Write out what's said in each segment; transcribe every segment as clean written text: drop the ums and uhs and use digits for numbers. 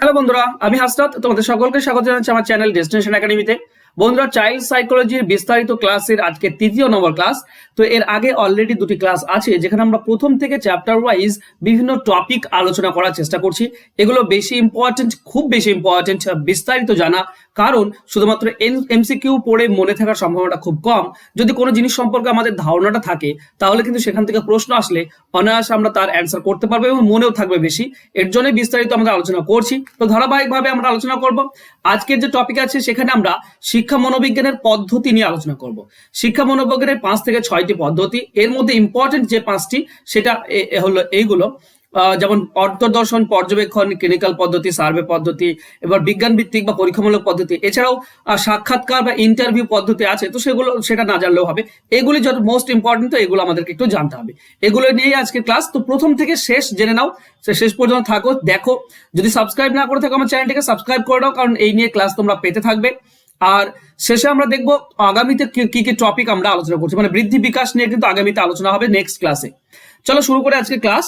Hello বন্ধুরা, আমি হাসনাত। তোমাদের সকলকে স্বাগত জানাচ্ছি আমার চ্যানেল ডেস্টিনেশন একাডেমিতে। বন্ধুরা, চাইল্ড সাইকোলজির বিস্তারিত ক্লাসের আজকে তৃতীয় নম্বর ক্লাস। তো এর আগে অলরেডি দুটি ক্লাস আছে যেখানে আমরা প্রথম থেকে চ্যাপ্টার ওয়াইজ বিভিন্ন টপিক আলোচনা করার চেষ্টা করছি। এগুলো বেশি ইম্পর্টেন্ট, খুব বেশি ইম্পর্টেন্ট, বিস্তারিত জানা। কারণ শুধুমাত্র এমসিকিউ পড়ে মনে থাকার সম্ভাবনাটা খুব কম। যদি কোনো জিনিস সম্পর্কে আমাদের ধারণাটা থাকে তাহলে কিন্তু সেখান থেকে প্রশ্ন আসলে অনায়াসে আমরা তার অ্যান্সার করতে পারবো এবং মনেও থাকবে বেশি। এর জন্যই বিস্তারিত আমরা আলোচনা করছি। তো ধারাবাহিকভাবে আমরা আলোচনা করব। আজকের যে টপিক আছে সেখানে আমরা শিক্ষা মনোবিজ্ঞানের পদ্ধতি নিয়ে আলোচনা করব। শিক্ষা মনোবিজ্ঞানের 5 থেকে 6টি পদ্ধতি, এর মধ্যে ইম্পর্টেন্ট যে 5টি সেটা হলো এইগুলো, যেমন অন্তর্দর্শন, পর্যবেক্ষণ, ক্লিনিক্যাল পদ্ধতি, সার্ভে পদ্ধতি, এবার বিজ্ঞান ভিত্তিক বা পরীক্ষামূলক পদ্ধতি, এছাড়াও সাক্ষাৎকার বা ইন্টারভিউ পদ্ধতি আছে। তো সেটা না জানলেও হবে। এগুলি যত মোস্ট ইম্পর্টেন্ট, তো এগুলো আমাদেরকে একটু জানতে হবে। এগুলো নিয়েই আজকের ক্লাস। তো প্রথম থেকে শেষ জেনে নাও, শেষ পর্যন্ত থাকো, দেখো। যদি সাবস্ক্রাইব না করে থাকো আমার চ্যানেলটিকে সাবস্ক্রাইব করে নাও, কারণ এই নিয়ে ক্লাস তোমরা পেতে থাকবে। আর শেষে আমরা দেখবো আগামীতে কি কি টপিক আমরা আলোচনা করছি, মানে বৃদ্ধি বিকাশ নিয়ে কিন্তু আগামীতে আলোচনা হবে নেক্সট ক্লাসে। চলো শুরু করে আজকে ক্লাস।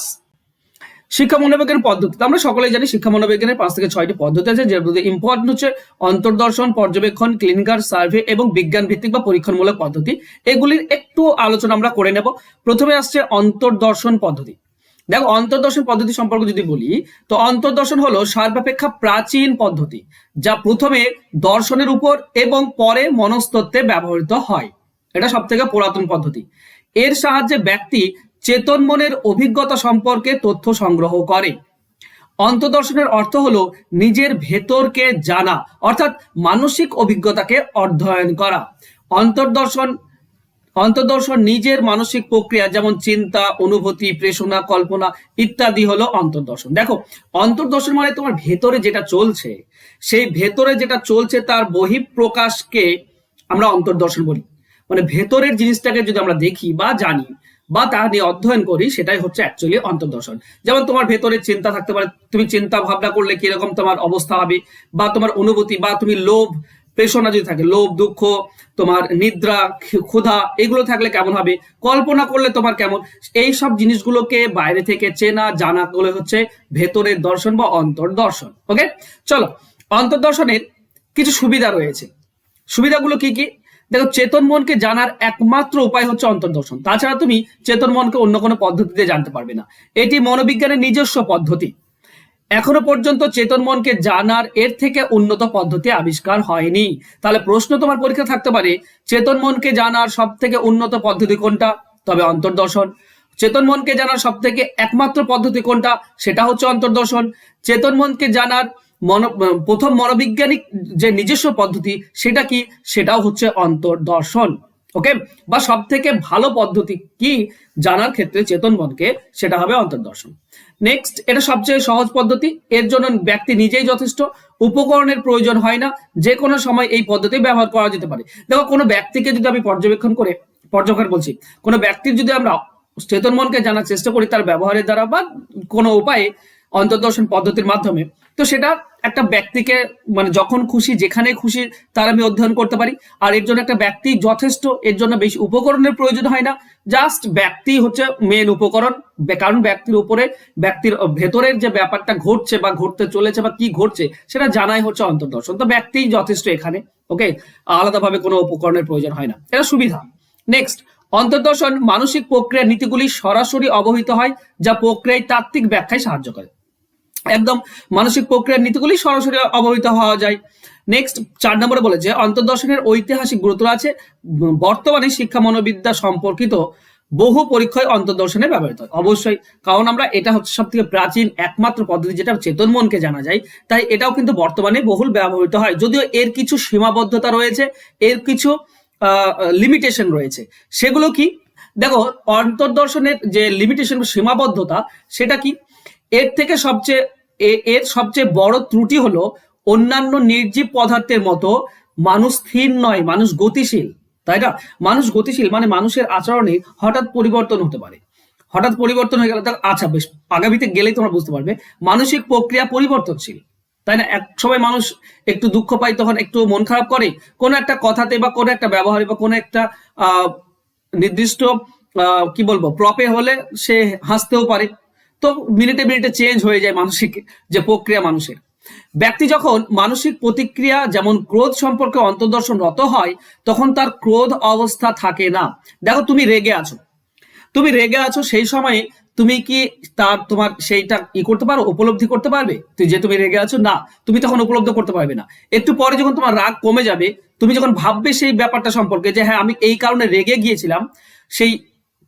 শিক্ষা মনোবিজ্ঞানের পদ্ধতি আমরা সকলেই জানি। শিক্ষা মনোবিজ্ঞানের 5 থেকে 6টি পদ্ধতি আছে, যার মধ্যে ইম্পর্টেন্ট হচ্ছে অন্তর্দর্শন, পর্যবেক্ষণ, ক্লিনিক্যাল, সার্ভে এবং বিজ্ঞান ভিত্তিক বা পরীক্ষামূলক পদ্ধতি। এগুলির একটু আলোচনা আমরা করে নেব। প্রথমে আসছে অন্তর্দর্শন পদ্ধতি। দেখো, অন্তর্দর্শন পদ্ধতি সম্পর্কে যদি বলি, তো অন্তর্দর্শন হলো সর্বাপেক্ষা প্রাচীন পদ্ধতি, যা প্রথমে দর্শনের উপর এবং পরে মনস্তত্ত্বে ব্যবহৃত হয়। এটা সব থেকে পুরাতন পদ্ধতি। এর সাহায্যে ব্যক্তি চেতন মনের অভিজ্ঞতা সম্পর্কে তথ্য সংগ্রহ করে। অন্তর্দর্শনের অর্থ হলো নিজের ভেতরকে জানা, অর্থাৎ মানসিক অভিজ্ঞতাকে অধ্যয়ন করা। অন্তর্দর্শন নিজের মানসিক প্রক্রিয়া, যেমন চিন্তা, অনুভূতি, প্রেষণা, কল্পনা ইত্যাদি হলো অন্তর্দর্শন। দেখো, অন্তর্দর্শন মানে তোমার ভেতরে যেটা চলছে, সেই ভেতরে যেটা চলছে তার বহিঃপ্রকাশকে আমরা অন্তর্দর্শন বলি। মানে ভেতরের জিনিসটাকে যদি আমরা দেখি বা জানি বা তা নিয়ে অধ্যয়ন করি, সেটাই হচ্ছে অ্যাকচুয়ালি অন্তর্দর্শন। যেমন তোমার ভেতরে চিন্তা থাকতে পারে, তুমি চিন্তা ভাবনা করলে কিরকম তোমার অবস্থা হবে, বা তোমার অনুভূতি, বা তুমি লোভ প্রেষণা যদি থাকে, লোভ, দুঃখ, তোমার নিদ্রা, ক্ষুধা, এগুলো থাকলে কেমন হবে, কল্পনা করলে তোমার কেমন, এই সব জিনিসগুলোকে বাইরে থেকে চেনা জানা গুলো হচ্ছে ভেতরের দর্শন বা অন্তর্দর্শন। ওকে, চলো। অন্তর্দর্শনের কিছু সুবিধা রয়েছে। সুবিধাগুলো কি কি? দেখো, চেতন মনকে জানার একমাত্র উপায় হচ্ছে অন্তর্দর্শন। তাছাড়া তুমি চেতন মনকে অন্য কোনো পদ্ধতিতে জানতে পারবে না। এটি মনোবিজ্ঞানের নিজস্ব পদ্ধতি। এখনো পর্যন্ত চেতন মনকে জানার এর থেকে উন্নত পদ্ধতি আবিষ্কার হয়নি। তাহলে প্রশ্ন তোমার পরীক্ষা থাকতে পারে, চেতন মনকে জানার সব থেকে উন্নত পদ্ধতি কোনটা? তবে অন্তর্দর্শন। চেতন মনকে জানার সব থেকে একমাত্র পদ্ধতি কোনটা? সেটা হচ্ছে অন্তর্দর্শন। চেতন মনকে জানার প্রথম মনোবৈজ্ঞানিক যে নিজস্ব পদ্ধতি সেটা কি? সেটাও হচ্ছে অন্তর্দর্শন। ওকে, বা সব থেকে ভালো পদ্ধতি কি জানার ক্ষেত্রে চেতন মনকে, সেটা হবে অন্তর্দর্শন। নেক্সট, এটা সবচেয়ে সহজ পদ্ধতি। এর জন্য ব্যক্তি নিজেই যথেষ্ট, উপকরণের প্রয়োজন হয় না। যে কোনো সময় এই পদ্ধতি ব্যবহার করা যেতে পারে। দেখো, কোনো ব্যক্তিকে যদি আমি পর্যবেক্ষণ বলছি, কোনো ব্যক্তির যদি আমরা চেতন মনকে জানার চেষ্টা করি তার ব্যবহারের দ্বারা বা কোনো উপায়ে অন্তর্দর্শন পদ্ধতির মাধ্যমে, তো সেটা একটা ব্যক্তিকে মানে যখন খুশি যেখানে খুশি তার আমি অধ্যয়ন করতে পারি। আর এর জন্য একটা ব্যক্তি যথেষ্ট, এর জন্য বেশি উপকরণের প্রয়োজন হয় না। জাস্ট ব্যক্তি হচ্ছে মেন উপকরণ। কারণ ব্যক্তির উপরে, ব্যক্তির ভেতরের যে ব্যাপারটা ঘটছে বা ঘটতে চলেছে বা কি ঘটছে সেটা জানাই হচ্ছে অন্তর্দর্শন। তো ব্যক্তিই যথেষ্ট এখানে। ওকে, আলাদাভাবে কোনো উপকরণের প্রয়োজন হয় না, এটা সুবিধা। নেক্সট, অন্তর্দর্শন মানসিক প্রক্রিয়ার নীতিগুলি সরাসরি অবহিত হয়, যা প্রক্রিয়ায় তাত্ত্বিক ব্যাখ্যায় সাহায্য করে। একদম মানসিক প্রক্রিয়ার নীতিগুলি সরাসরি অবহিত হওয়া যায়। নেক্সট, 4 নম্বরে বলে যে অন্তর্দর্শনের ঐতিহাসিক গুরুত্ব আছে। বর্তমানে শিক্ষা মনোবিদ্যা সম্পর্কিত বহু পরীক্ষায় অন্তর্দর্শনে ব্যবহৃত হয়। অবশ্যই, কারণ আমরা এটা হচ্ছে সব থেকে প্রাচীন একমাত্র পদ্ধতি যেটা চেতন মনকে জানা যায়, তাই এটাও কিন্তু বর্তমানে বহুল ব্যবহৃত হয়। যদিও এর কিছু সীমাবদ্ধতা রয়েছে, এর কিছু লিমিটেশন রয়েছে। সেগুলো কি? দেখো, অন্তর্দর্শনের যে লিমিটেশন, সীমাবদ্ধতা, সেটা কি? এর সবচেয়ে বড় ত্রুটি হলো অন্যান্য নির্জীব পদার্থের মতো মানুষ স্থির নয়, মানুষ গতিশীল। তাই না? মানুষ গতিশীল মানে মানুষের আচরণে হঠাৎ পরিবর্তন হতে পারে। হঠাৎ পরিবর্তন হয়ে গেলে আচ্ছা বেশ, আগামীতে গেলেই তোমরা বুঝতে পারবে মানসিক প্রক্রিয়া পরিবর্তনশীল। তাই না? এক সময় মানুষ একটু দুঃখ পায়, তখন একটু মন খারাপ করে কোনো একটা কথাতে বা কোনো একটা ব্যবহারে বা কোনো একটা নির্দিষ্ট কি বলবো প্রপে হলে সে হাসতেও পারে। তো মিনিটে মিনিটে চেঞ্জ হয়ে যায় মানসিক যে প্রক্রিয়া মানুষের। ব্যক্তি যখন মানসিক প্রতিক্রিয়া যেমন ক্রোধ সম্পর্কে অন্তর্দর্শনরত হয় তখন তার ক্রোধ অবস্থা থাকে না। দেখো তুমি রেগে আছো সেই সময়ে তুমি কি তোমার সেইটা করতে পারো, উপলব্ধি করতে পারবে যে তুমি রেগে আছো? না, তুমি তখন উপলব্ধ করতে পারবে না। একটু পরে যখন তোমার রাগ কমে যাবে, তুমি যখন ভাববে সেই ব্যাপারটা সম্পর্কে যে হ্যাঁ আমি এই কারণে রেগে গিয়েছিলাম,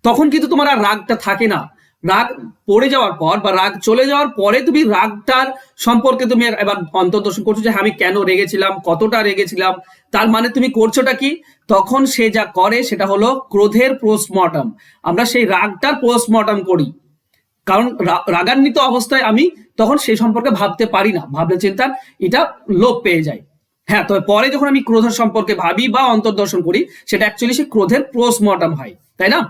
তখন কিন্তু তোমার আর রাগটা থাকে না। রাগ পড়ে যাওয়ার পর বা রাগ চলে যাওয়ার পরে তুমি রাগটার সম্পর্কে তুমি এবার অন্তর্দর্শন করছো যে আমি কেন রেগেছিলাম, কতটা রেগেছিলাম। তার মানে তুমি করছোটা কি? তখন সে যা করে সেটা হলো ক্রোধের পোস্টমর্টম। আমরা সেই রাগটার পোস্টমর্টম করি, কারণ রাগান্বিত অবস্থায় আমি তখন সেই সম্পর্কে ভাবতে পারি না, ভাবলে চিন্তার এটা লোপ পেয়ে যায়। হ্যাঁ, তবে পরে যখন আমি ক্রোধের সম্পর্কে ভাবি বা অন্তর্দর্শন করি, সেটা অ্যাকচুয়ালি সে ক্রোধের পোস্টমর্টম হয়, তাই না?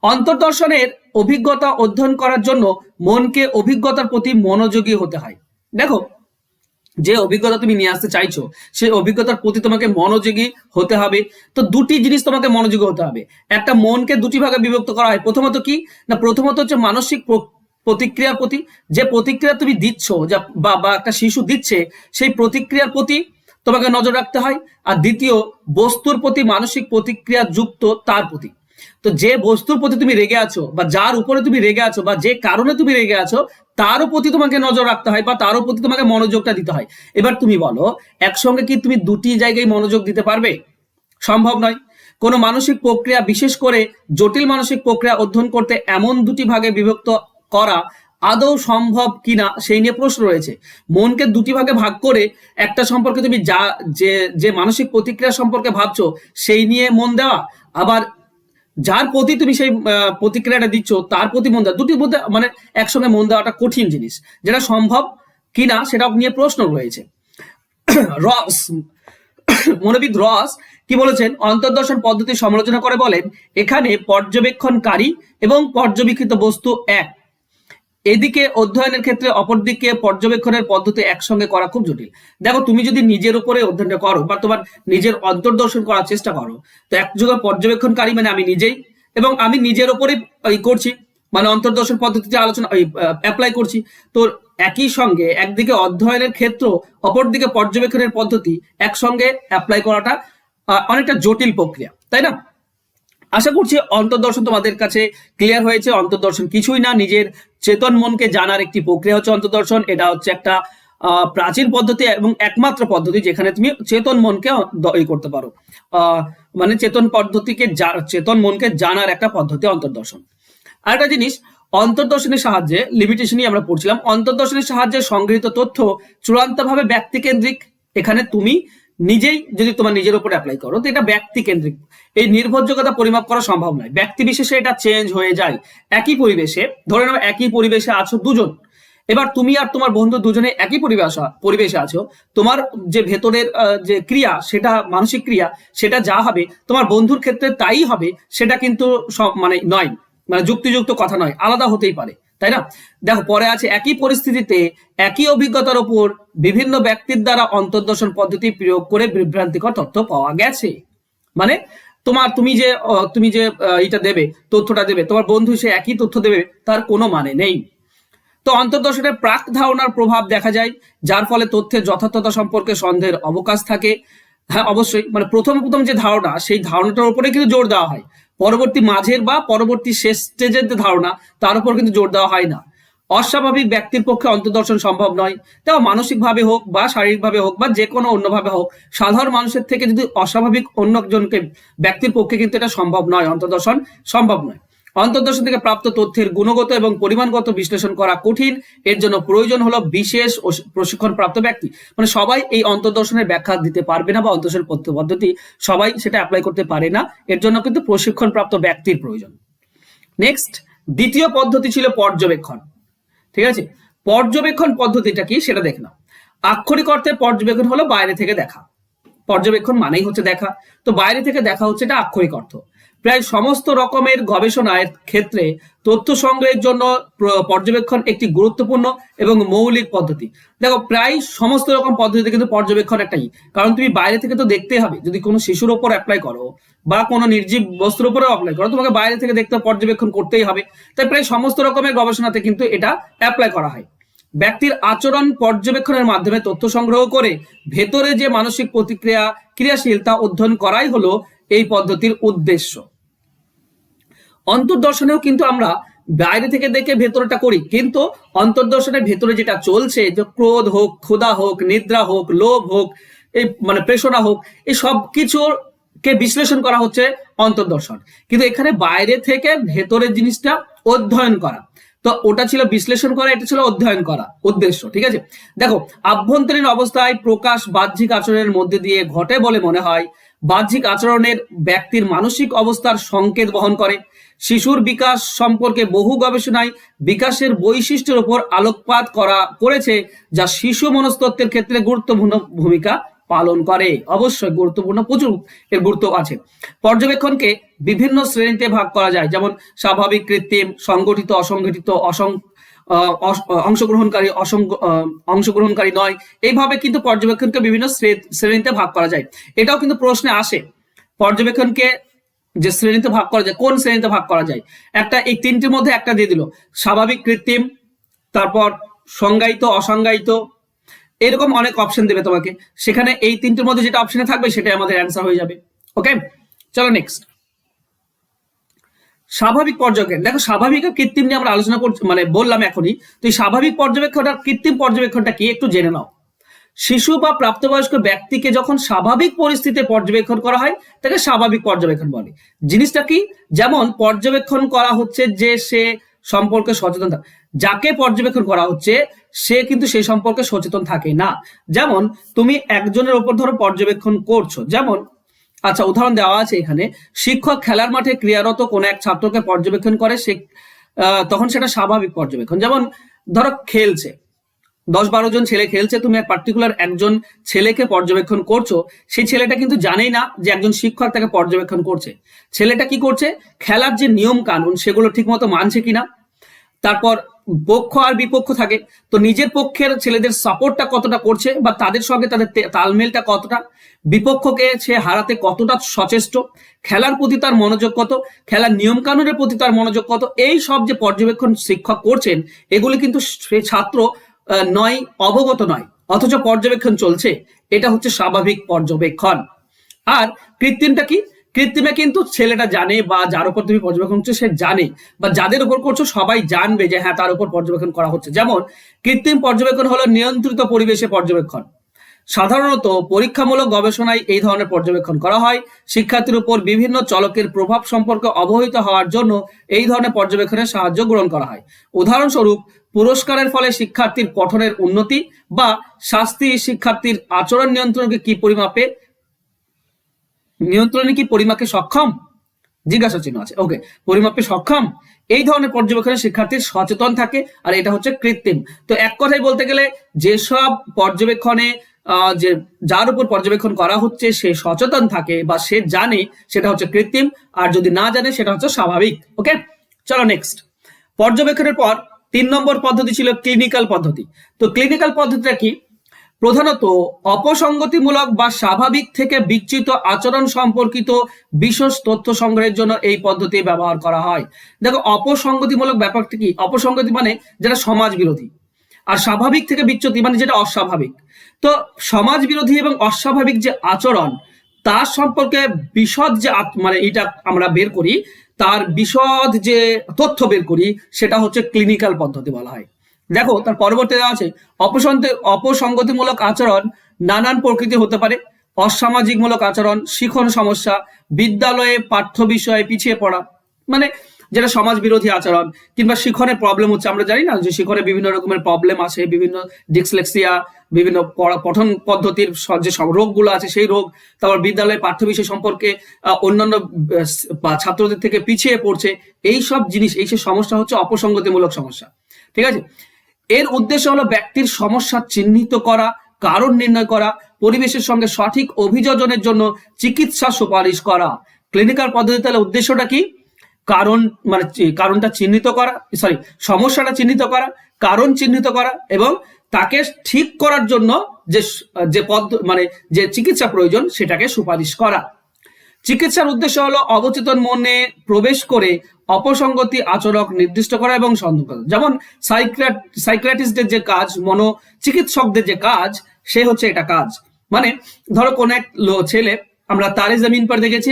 অন্তর্দর্শনের অভিজ্ঞতা অধ্যয়ন করার জন্য মনকে অভিজ্ঞতার প্রতি মনোযোগী হতে হয়। দেখো, যে অভিজ্ঞতা তুমি নিয়ে আসতে চাইছো সেই অভিজ্ঞতার প্রতি তোমাকে মনোযোগী হতে হবে। তো দুটি জিনিস তোমাকে মনোযোগী হতে হবে। একটা, মনকে দুটি ভাগে বিভক্ত করা হয়। প্রথমত কি না, প্রথমত হচ্ছে মানসিক প্রতিক্রিয়ার প্রতি, যে প্রতিক্রিয়া তুমি দিচ্ছ বা একটা শিশু দিচ্ছে সেই প্রতিক্রিয়ার প্রতি তোমাকে নজর রাখতে হয়। আর দ্বিতীয়, বস্তুর প্রতি মানসিক প্রতিক্রিয়া যুক্ত তার প্রতি। তো যে বস্তুর প্রতি তুমি রেগে আছো বা যার উপরে তুমি রেগে আছো বা যে কারণে তুমি রেগে আছো তারও প্রতি তোমাকে নজর রাখতে হয় বা তারও প্রতি তোমাকে মনোযোগটা দিতে হয়। এবার তুমি বলো, একসঙ্গে কি তুমি দুটি জায়গায় মনোযোগ দিতে পারবে? সম্ভব নয়। কোনো মানসিক প্রক্রিয়া, বিশেষ করে জটিল মানসিক প্রক্রিয়া অধ্যয়ন করতে এমন দুটি ভাগে বিভক্ত করা আদৌ সম্ভব কিনা সেই নিয়ে প্রশ্ন রয়েছে। মনকে দুটি ভাগে ভাগ করে একটা সম্পর্কে তুমি যে মানসিক প্রতিক্রিয়া সম্পর্কে ভাবছো সেই নিয়ে মন দেওয়া, আবার যার প্রতি তুমি সেই প্রতিক্রিয়াটা দিচ্ছ তার প্রতি মন দেওয়া, দুটির মধ্যে মানে একসঙ্গে মন দেওয়াটা কঠিন জিনিস। যেটা সম্ভব কিনা সেটা নিয়ে প্রশ্ন রয়েছে। রস মনোবিদ রস কি বলেছেন? অন্তর্দর্শন পদ্ধতি সমালোচনা করে বলেন, এখানে পর্যবেক্ষণকারী এবং পর্যবেক্ষিত বস্তু এক। এদিকে অধ্যয়নের ক্ষেত্রে অপরদিকে পর্যবেক্ষণের পদ্ধতি একসঙ্গে করা খুব জটিল। দেখো, তুমি যদি নিজের উপরে অধ্যয়নটা করো বা তোমার নিজের অন্তর্দর্শন করার চেষ্টা করো, তো একযোগে পর্যবেক্ষণকারী মানে আমি নিজেই, এবং আমি নিজের উপরে করছি, মানে অন্তর্দর্শন পদ্ধতিতে আলোচনা অ্যাপ্লাই করছি। তো একই সঙ্গে একদিকে অধ্যয়নের ক্ষেত্র, অপরদিকে পর্যবেক্ষণের পদ্ধতি একসঙ্গে অ্যাপ্লাই করাটা অনেকটা জটিল প্রক্রিয়া, তাই না? আশা করছি অন্তর্দর্শন তোমাদের কাছে ক্লিয়ার হয়েছে। অন্তর্দর্শন কিছুই না, নিজের চেতন মনকে জানার একটি প্রক্রিয়া হচ্ছে অন্তর্দর্শন। এটা হচ্ছে একটা প্রাচীন পদ্ধতি এবং একমাত্র পদ্ধতি যেখানে তুমি চেতন মনকে করতে পারো, মানে চেতন মনকে জানার একটা পদ্ধতি অন্তর্দর্শন। আর একটা জিনিস, অন্তর্দর্শনের সাহায্যে, লিমিটেশনই আমরা পড়ছিলাম, অন্তর্দর্শনের সাহায্যে সংগৃহীত তথ্য চূড়ান্তভাবে ব্যক্তিকেন্দ্রিক। এখানে তুমি নিজেই যদি তোমার নিজের উপর অ্যাপ্লাই করো তো এটা ব্যক্তি কেন্দ্রিক। এই নির্ভরযোগ্যতা পরিমাপ করা সম্ভব নয়, ব্যক্তি বিশেষে এটা চেঞ্জ হয়ে যায়। একই পরিবেশে, ধরে নাও একই পরিবেশে আছো দুজন, এবার তুমি আর তোমার বন্ধু দুজনে একই পরিবেশে আছো, তোমার যে ভেতরের যে ক্রিয়া, সেটা মানসিক ক্রিয়া, সেটা যা হবে তোমার বন্ধুর ক্ষেত্রে তাই হবে, সেটা কিন্তু মানে নয়, মানে যুক্তিযুক্ত কথা নয়, আলাদা হতেই পারে, তাই না? দেখো, পরে আছে, একই পরিস্থিতিতে একই অভিজ্ঞতার উপর বিভিন্ন ব্যক্তির দ্বারা অন্তর্দর্শন পদ্ধতি প্রয়োগ করে বিভ্রান্তিকর তথ্য পাওয়া গেছে। মানে তুমি যে এটা দেবে, তথ্যটা দেবে, তোমার বন্ধু সে একই তথ্য দেবে, তার কোনো মানে নেই। তো অন্তর্দর্শনের প্রাক ধারণার প্রভাব দেখা যায়, যার ফলে তথ্যের যথার্থতা সম্পর্কে সন্দেহের অবকাশ থাকে। হ্যাঁ, অবশ্যই, মানে প্রথম যে ধারণা, সেই ধারণাটার উপরে কিন্তু জোর দেওয়া হয়। পরবর্তী মাঝের বা পরবর্তী শেষ স্টেজের যে ধারণা, তার উপর কিন্তু জোর দেওয়া হয় না। অস্বাভাবিক ব্যক্তির পক্ষে অন্তর্দর্শন সম্ভব নয়। তাও মানসিকভাবে হোক বা শারীরিকভাবে হোক বা যে কোনো অন্যভাবে হোক, সাধারণ মানুষের থেকে যদি অস্বাভাবিক অন্য একজনকে ব্যক্তির পক্ষে কিন্তু এটা সম্ভব নয়, অন্তর্দর্শন সম্ভব নয়। অন্তর্দর্শন থেকে প্রাপ্ত তথ্যের গুণগত এবং পরিমাণগত বিশ্লেষণ করা কঠিন। এর জন্য প্রয়োজন হলো বিশেষ প্রশিক্ষণ প্রাপ্ত ব্যক্তি। মানে সবাই এই অন্তর্দর্শনের ব্যাখ্যা দিতে পারবে না বা অন্তর্দর্শন পদ্ধতি সবাই সেটা অ্যাপ্লাই করতে পারে না, এর জন্য কিন্তু প্রশিক্ষণ প্রাপ্ত ব্যক্তির প্রয়োজন। নেক্সট, দ্বিতীয় পদ্ধতি ছিল পর্যবেক্ষণ। ঠিক আছে, পর্যবেক্ষণ পদ্ধতিটা কি সেটা দেখে নাও। আক্ষরিক অর্থে পর্যবেক্ষণ হলো বাইরে থেকে দেখা। পর্যবেক্ষণ মানেই হচ্ছে দেখা, তো বাইরে থেকে দেখা হচ্ছে এটা আক্ষরিক অর্থ। প্রায় সমস্ত রকমের গবেষণার ক্ষেত্রে তথ্য সংগ্রহের জন্য পর্যবেক্ষণ একটি গুরুত্বপূর্ণ এবং মৌলিক পদ্ধতি। দেখো, প্রায় সমস্ত রকম পদ্ধতিতে কিন্তু পর্যবেক্ষণ একটাই, কারণ তুমি বাইরে থেকে তো দেখতে হবে। যদি কোনো শিশুর উপর অ্যাপ্লাই করো বা কোনো নির্জীব বস্তুর উপরে অ্যাপ্লাই করো, তোমাকে বাইরে থেকে দেখতে পর্যবেক্ষণ করতেই হবে। তাই প্রায় সমস্ত রকমের গবেষণাতে কিন্তু এটা অ্যাপ্লাই করা হয়। ব্যক্তির আচরণ পর্যবেক্ষণের মাধ্যমে তথ্য সংগ্রহ করে ভেতরে যে মানসিক প্রতিক্রিয়া ক্রিয়াশীল তা অধ্যয়ন করাই হলো এই পদ্ধতির উদ্দেশ্য। অন্তর্দর্শনেও কিন্তু আমরা বাইরে থেকে দেখে ভেতরটা করি, কিন্তু অন্তর্দর্শনের ভেতরে যেটা চলছে, যে ক্রোধ হোক, ক্ষুধা হোক, নিদ্রা হোক, লোভ হোক, এই মানে প্রেষণা হোক, এই সব কিছুকে বিশ্লেষণ করা হচ্ছে অন্তর্দর্শন। কিন্তু এখানে বাইরে থেকে ভেতরের জিনিসটা অধ্যয়ন করা, তো ওটা ছিল বিশ্লেষণ করা, এটা ছিল অধ্যয়ন করা উদ্দেশ্য। ঠিক আছে, দেখো আভ্যন্তরীণ অবস্থায় প্রকাশ বাহ্যিক আচরণের মধ্যে দিয়ে ঘটে বলে মনে হয়। বাহ্যিক আচরণের ব্যক্তির মানসিক অবস্থার সংকেত বহন করে। শিশুর বিকাশ সম্পর্কে বহু গবেষণায় বিকাশের বৈশিষ্ট্যের উপর আলোকপাত করেছে, যা শিশু মনস্তত্ত্বের ক্ষেত্রে গুরুত্বপূর্ণ ভূমিকা পালন করে। অবশ্যই গুরুত্বপূর্ণ, প্রচুর এর গুরুত্ব আছে। পর্যবেক্ষণকে বিভিন্ন শ্রেণীতে ভাগ করা যায়, যেমন স্বাভাবিক, কৃত্রিম, সংগঠিত, অসংগঠিত, অংশগ্রহণকারী, অংশগ্রহণকারী নয়। এইভাবে কিন্তু পর্যবেক্ষণকে বিভিন্ন শ্রেণীতে ভাগ করা যায়। এটাও কিন্তু প্রশ্নে আসে, পর্যবেক্ষণকে যে শ্রেণীতে ভাগ করা যায়, কোন শ্রেণীতে ভাগ করা যায়। একটা এই তিনটির মধ্যে একটা দিয়ে দিল, স্বাভাবিক, কৃত্রিম, তারপর সংজ্ঞায়িত, অসংজ্ঞায়িত, এরকম অনেক অপশন দেবে তোমাকে। সেখানে এই তিনটির মধ্যে যেটা অপশনে থাকবে সেটাই আমাদের অ্যান্সার হয়ে যাবে। ওকে, চলো নেক্সট। স্বাভাবিক পর্যবেক্ষণ, দেখো স্বাভাবিক আর কৃত্রিম নিয়ে আমরা আলোচনা করছি, মানে বললাম এখনই। তো এই স্বাভাবিক পর্যবেক্ষণ আর কৃত্রিম পর্যবেক্ষণটা কি একটু জেনে নাও। শিশু বা প্রাপ্তবয়স্ক ব্যক্তিকে যখন স্বাভাবিক পরিস্থিতিতে পর্যবেক্ষণ করা হয় তাকে স্বাভাবিক পর্যবেক্ষণ বলে। জিনিসটা কি, যেমন পর্যবেক্ষণ করা হচ্ছে যে সে সম্পর্কে সচেতন থাকে, যাকে পর্যবেক্ষণ করা হচ্ছে সে কিন্তু সেই সম্পর্কে সচেতন থাকে না। যেমন তুমি একজনের উপর ধরো পর্যবেক্ষণ করছো, যেমন আচ্ছা উদাহরণ দেওয়া আছে এখানে, শিক্ষক খেলার মাঠে ক্রিয়ারত কোনো এক ছাত্রকে পর্যবেক্ষণ করে, সে তখন সেটা স্বাভাবিক পর্যবেক্ষণ। যেমন ধরো খেলছে, 10-12 জন ছেলে খেলছে, তুমি এক পার্টিকুলার একজন ছেলেকে পর্যবেক্ষণ করছো, সেই ছেলেটা কিন্তু জানেই না যে একজন শিক্ষক তাকে পর্যবেক্ষণ করছে। ছেলেটা কি করছে, খেলার যে নিয়ম কানুন সেগুলো ঠিক মতো মানছে কিনা, তারপর পক্ষ আর বিপক্ষ থাকে, তো নিজের পক্ষের ছেলেদের সাপোর্টটা কতটা করছে বা তাদের সঙ্গে তাদের তালমেলটা কতটা, বিপক্ষকে সে হারাতে কতটা সচেষ্ট, খেলার প্রতি তার মনোযোগ কত, খেলার নিয়ম কানুনের প্রতি তার মনোযোগ কত, এই সব যে পর্যবেক্ষণ শিক্ষক করছেন এগুলি কিন্তু সে ছাত্র নয়, অবগত নয়, অথচ পর্যবেক্ষণ চলছে। এটা হচ্ছে স্বাভাবিক পর্যবেক্ষণ। আর কৃত্রিমটা কি, কৃত্রিমে কিন্তু ছেলেটা জানে বা যার উপর তুমি পর্যবেক্ষণ করছো সে জানে, বা যাদের উপর করছো সবাই জানবে যে হ্যাঁ তার উপর পর্যবেক্ষণ করা হচ্ছে। যেমন কৃত্রিম পর্যবেক্ষণ হলো নিয়ন্ত্রিত পরিবেশে পর্যবেক্ষণ। সাধারণত পরীক্ষামূলক গবেষণায় এই ধরনের পর্যবেক্ষণ করা হয়। শিক্ষার্থীর উপর বিভিন্ন চলকের প্রভাব সম্পর্কে অবহিত হওয়ার জন্য এই ধরনের পর্যবেক্ষণের সাহায্য গ্রহণ করা হয়। উদাহরণস্বরূপ, পুরস্কারের ফলে শিক্ষার্থীর পঠনের উন্নতি বা শাস্তি শিক্ষার্থীর আচরণ নিয়ন্ত্রণকে কি পরিমাপে সক্ষম, জিজ্ঞাসা চিহ্ন আছে। ওকে, পরিমাপে সক্ষম, এই ধরনের পর্যবেক্ষণে শিক্ষার্থীর সচেতন থাকে, আর এটা হচ্ছে কৃত্রিম। তো এক কথায় বলতে গেলে যেসব পর্যবেক্ষণে যে যার উপর পর্যবেক্ষণ করা হচ্ছে সে সচেতন থাকে বা সে জানে সেটা হচ্ছে কৃত্রিম, আর যদি না জানে সেটা হচ্ছে স্বাভাবিক। ওকে, চলো নেক্সট। পর্যবেক্ষণের পর 3 নম্বর পদ্ধতি ছিল ক্লিনিক্যাল পদ্ধতি। তো ক্লিনিক্যাল পদ্ধতিটা কি, প্রধানত অপসঙ্গতিমূলক বা স্বাভাবিক থেকে বিচ্যুত আচরণ সম্পর্কিত বিশেষ তথ্য সংগ্রহের জন্য এই পদ্ধতি ব্যবহার করা হয়। দেখো অপসঙ্গতিমূলক ব্যাপারটা কি, অপসঙ্গতি মানে যেটা সমাজ বিরোধী, আর স্বাভাবিক থেকে বিচ্যুতি মানে যেটা অস্বাভাবিক। তো সমাজ বিরোধী এবং অস্বাভাবিক যে আচরণ তার সম্পর্কে বিশদ যে মানে এটা আমরা বের করি, তার বিশদ যে তথ্য বের করি সেটা হচ্ছে ক্লিনিক্যাল পদ্ধতি বলা হয়। দেখো তার পরবর্তী দেওয়া আছে, অপসঙ্গতিমূলক আচরণ নানান প্রকৃতি হতে পারে। অসামাজিকমূলক আচরণ, শিখন সমস্যা, বিদ্যালয়ে পাঠ্য বিষয়ে পিছিয়ে পড়া, মানে যেটা সমাজ বিরোধী আচরণ, কিংবা শিখনের প্রবলেম হচ্ছে, আমরা জানি না যে শিখনে বিভিন্ন রকমের প্রবলেম আছে, বিভিন্ন ডিসলেক্সিয়া, বিভিন্ন পঠন পদ্ধতির যে সব রোগগুলো আছে সেই রোগ, তারপর বিদ্যালয়ে পাঠ্য বিষয় সম্পর্কে অন্যান্য ছাত্রদের থেকে পিছিয়ে পড়ছে, এই সব জিনিস, এই সব সমস্যা হচ্ছে অপসঙ্গতিমূলক সমস্যা। ঠিক আছে, এর উদ্দেশ্য হলো ব্যক্তির সমস্যা চিহ্নিত করা, কারণ নির্ণয় করা, পরিবেশের সঙ্গে সঠিক অভিযোজনের জন্য চিকিৎসা সুপারিশ করা। ক্লিনিক্যাল পদ্ধতিতে তাহলে উদ্দেশ্যটা কি, কারণ মানে কারণটা চিহ্নিত করা, সমস্যাটা চিহ্নিত করা, কারণ চিহ্নিত করা, এবং তাকে ঠিক করার জন্য যে যে যে চিকিৎসা প্রয়োজন সেটাকে সুপারিশ করা। চিকিৎসার উদ্দেশ্য হলো অবচেতন মনে প্রবেশ করে অপসঙ্গতি আচরক নির্দিষ্ট করা এবং সন্দেহ করা। যেমন সাইকিয়াট্রিস্টদের যে কাজ, চিকিৎসকদের যে কাজ, সে হচ্ছে এটা কাজ। মানে ধরো কোন এক ছেলে, আমরা তারে জমিন পর দেখেছি,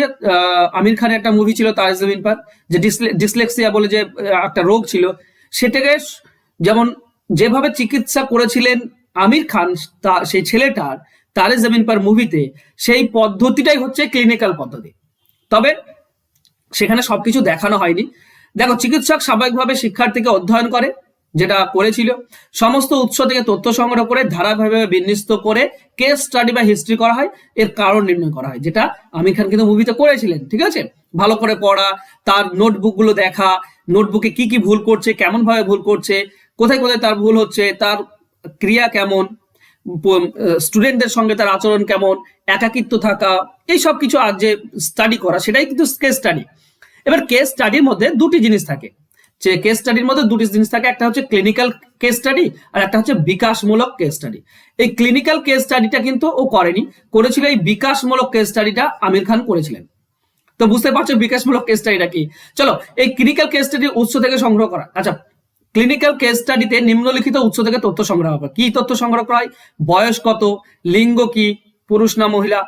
আমির খানের একটা মুভি ছিল তারে জমিন পর, যে ডিসলেক্সিয়া বলে যে একটা রোগ ছিল, সেটাকে যেমন যেভাবে চিকিৎসা করেছিলেন আমির খান সেই ছেলেটার তারে জমিন পর মুভিতে, সেই পদ্ধতিটাই হচ্ছে ক্লিনিক্যাল পদ্ধতি। তবে সেখানে সবকিছু দেখানো হয়নি। দেখো, চিকিৎসক স্বাভাবিকভাবে শিক্ষার্থীকে অধ্যয়ন করে, যেটা করেছিল, সমস্ত উৎস থেকে তথ্য সংগ্রহ করে ধারাবাহিকভাবে বিন্যস্ত করে কেস স্টাডি বা হিস্ট্রি করা হয়, এর কারণ নির্ণয় করা হয়, যেটা আমির খান কিন্তু মুভিতে করেছিলেন। ঠিক আছে, ভালো করে পড়া, তার নোটবুক গুলো দেখা, নোটবুকে কি কি ভুল করছে, কেমন ভাবে ভুল করছে, কোথায় কোথায় তার ভুল হচ্ছে, তার ক্রিয়া কেমন, স্টুডেন্টদের সঙ্গে তার আচরণ কেমন, একাকিত্ব থাকা, এই সব কিছু আজ যে স্টাডি করা, সেটাই কিন্তু কেস স্টাডি। এবার কেস স্টাডির মধ্যে দুটি জিনিস থাকে, যে কেস স্টাডির মধ্যে দুটি জিনিস থাকে, একটা হচ্ছে ক্লিনিক্যাল কেস স্টাডি আর একটা হচ্ছে বিকাশমূলক কেস স্টাডি। এই ক্লিনিক্যাল কেস স্টাডিটা কিন্তু ও করেনি, করেছিল এই বিকাশমূলক কেস স্টাডিটা আমির খান করেছিলেন। তো বুঝতে পারছো বিকাশমূলক কেস স্টাডিটা কি। চলো, এই ক্লিনিক্যাল কেস স্টাডির উৎস থেকে সংগ্রহ করা। আচ্ছা, ক্লিনিক্যাল কেস স্টাডিতে নিম্নলিখিত উৎস থেকে তথ্য সংগ্রহ করা। কি তথ্য সংগ্রহ করা হয়? বয়স কত, লিঙ্গ কি, পুরুষ না মহিলা,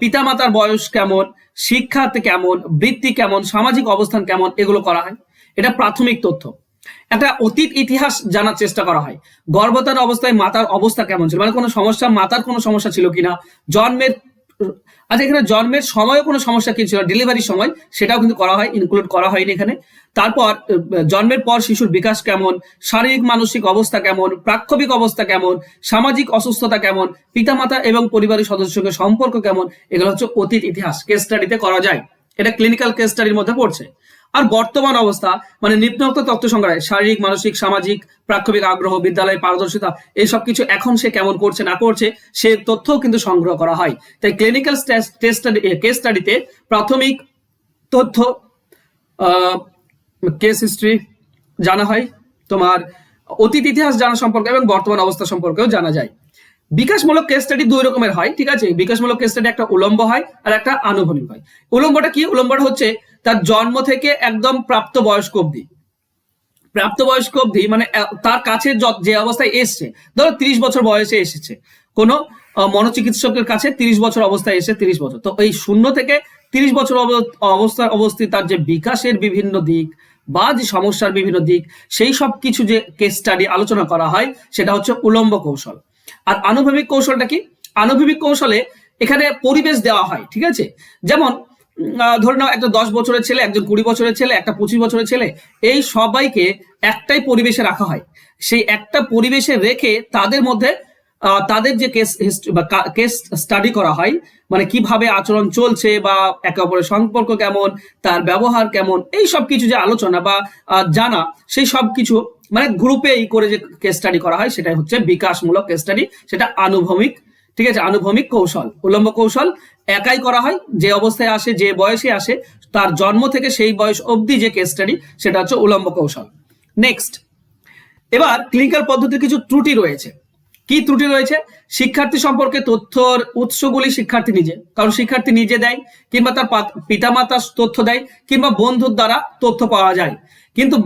পিতামাতার বয়স কেমন, শিক্ষাতে কেমন, বৃত্তি কেমন, সামাজিক অবস্থান কেমন, এগুলো করা হয়। এটা প্রাথমিক তথ্য। একটা অতীত ইতিহাস জানার চেষ্টা করা হয়। গর্ভধারণ অবস্থায় মাতার অবস্থা কেমন ছিল, মানে কোনো সমস্যা, মাতার কোনো সমস্যা ছিল কিনা, জন্মের, আচ্ছা এখানে জন্মের সময়ও কোনো সমস্যা কি ছিল, ডেলিভারির সময়, সেটাও কিন্তু করা হয়, ইনক্লুড করা হয়নি এখানে। তারপর জন্মের পর শিশুর বিকাশ কেমন, শারীরিক মানসিক অবস্থা কেমন, প্রাক্ষবিক অবস্থা কেমন, সামাজিক অসুস্থতা কেমন, পিতামাতা এবং পরিবারের সদস্যের সঙ্গে সম্পর্ক কেমন, এগুলো হচ্ছে অতীত ইতিহাস কেস স্টাডিতে করা যায়। এটা ক্লিনিক্যাল কেস স্টাডির মধ্যে পড়ছে। আর বর্তমান অবস্থা মানে নিম্নোক্ত তথ্য সংগ্রহ, শারীরিক, মানসিক, সামাজিক, প্রাক্ষবিক আগ্রহ, বিদ্যালয়ে পারদর্শিতা, এই সব কিছু এখন সে কেমন করছে না করছে, সে তথ্যও কিন্তু সংগ্রহ করা হয়। তাই ক্লিনিক্যাল কেস স্টাডিতে প্রাথমিক তথ্য, কেস হিস্ট্রি জানা হয়, তোমার অতীত ইতিহাস জানা সম্পর্কে এবং বর্তমান অবস্থা সম্পর্কেও জানা যায়। বিকাশমূলক কেস স্টাডি দুই রকমের হয়, ঠিক আছে। বিকাশমূলক কেস স্টাডি একটা উলম্ব হয় আর একটা আনুভূমিক হয়। উলম্বটা কি? উলম্বটা হচ্ছে তার জন্ম থেকে একদম প্রাপ্তবয়স্ক অবধি, মানে তার কাছে যে অবস্থায় এসছে, ধরো 30 বছর বয়সে এসেছে কোনো মনোচিকিৎসকের কাছে, 30 বছর অবস্থায় এসে 30 বছর, তো এই 0 থেকে 30 বছর অবস্থায় অবস্থিত তার যে বিকাশের বিভিন্ন দিক বা যে সমস্যার বিভিন্ন দিক, সেই সব কিছু যে কেস স্টাডি আলোচনা করা হয়, সেটা হচ্ছে উলম্ব কৌশল। আর আনুভূমিক কৌশলটা কি? আনুভূমিক কৌশলে এখানে পরিবেশ দেওয়া হয়, ঠিক আছে। যেমন ধরে নাও একটা 10 বছরের ছেলে, একজন 20 বছরের ছেলে, একটা 25 বছরের ছেলে, এই সবাইকে একটাই পরিবেশে রাখা হয়। সেই একটা পরিবেশে রেখে তাদের মধ্যে তাদের যে কেস হিস্ট্রি বা কেস স্টাডি করা হয়, মানে কিভাবে আচরণ চলছে বা একে অপরের সম্পর্ক কেমন, তার ব্যবহার কেমন, এই সব কিছু যে আলোচনা বা জানা, সেই সব কিছু মানে গ্রুপে এই করে যে কেস স্টাডি করা হয়, সেটাই হচ্ছে বিকাশমূলক কেস স্টাডি, সেটা আনুভূমিক, ঠিক আছে। আনুভূমিক কৌশল, উলম্ব কৌশল একাই করা হয়, যে অবস্থায় আসে, যে বয়সে আসে, তার জন্ম থেকে সেই বয়স অবধি যে কেস স্টাডি, সেটা হচ্ছে উলম্ব কৌশল। নেক্সট, এবার ক্লিনিক্যাল পদ্ধতির কিছু ত্রুটি রয়েছে। কি ত্রুটি রয়েছে? শিক্ষার্থী সম্পর্কে তথ্যর উৎসগুলি শিক্ষার্থী নিজে, কারণ শিক্ষার্থী নিজে দেয়, কিংবা তার পিতামাতা তথ্য দেয়, কিংবা বন্ধুর দ্বারা তথ্য পাওয়া যায়, কিন্তু